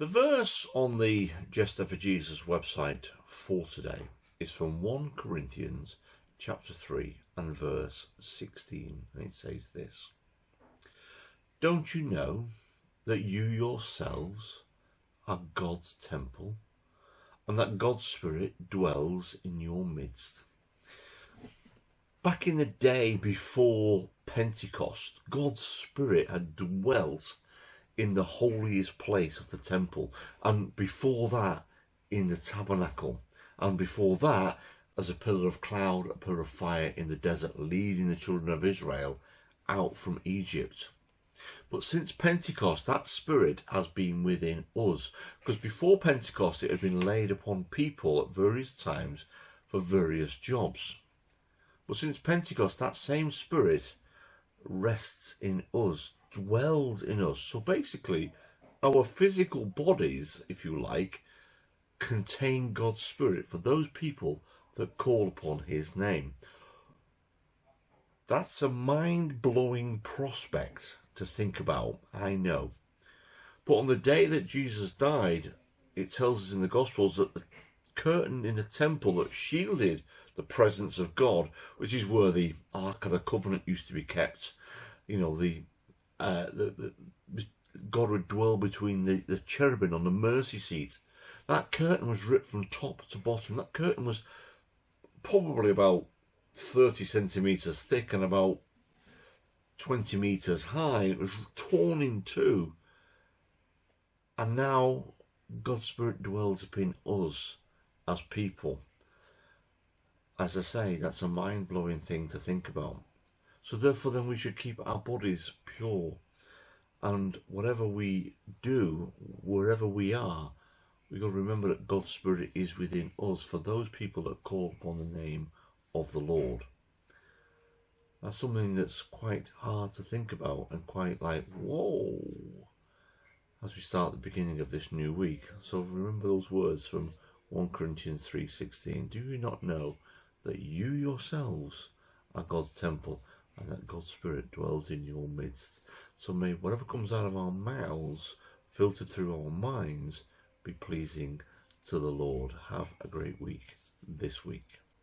The verse on the Jester for Jesus website for today is from 1 Corinthians chapter 3 and verse 16, and it says this: "Don't you know that you yourselves are God's temple, and that God's Spirit dwells in your midst?" Back in the day before Pentecost, God's Spirit had dwelt in the holiest place of the temple, and before that in the tabernacle, and before that as a pillar of cloud, a pillar of fire in the desert, leading the children of Israel out from Egypt. But since Pentecost, that Spirit has been within us, because before Pentecost it had been laid upon people at various times for various jobs. But since Pentecost, that same Spirit rests in us, dwells in us. So basically, our physical bodies, if you like, contain God's Spirit for those people that call upon his name. That's a mind-blowing prospect to think about, I know. But on the day that Jesus died, it tells us in the Gospels that the curtain in the temple that shielded the presence of God, which is where the Ark of the Covenant used to be kept, God would dwell between the cherubim on the mercy seat. That curtain was ripped from top to bottom. That curtain was probably about 30 centimetres thick and about 20 metres high. It was torn in two. And now God's Spirit dwells upon us as people. As I say, that's a mind-blowing thing to think about. So therefore then we should keep our bodies pure. And whatever we do, wherever we are, we've got to remember that God's Spirit is within us for those people that call upon the name of the Lord. That's something that's quite hard to think about and quite like, whoa, as we start the beginning of this new week. So remember those words from 1 Corinthians 3:16. Do you not know that you yourselves are God's temple and that God's Spirit dwells in your midst? So may whatever comes out of our mouths, filtered through our minds, be pleasing to the Lord. Have a great week this week.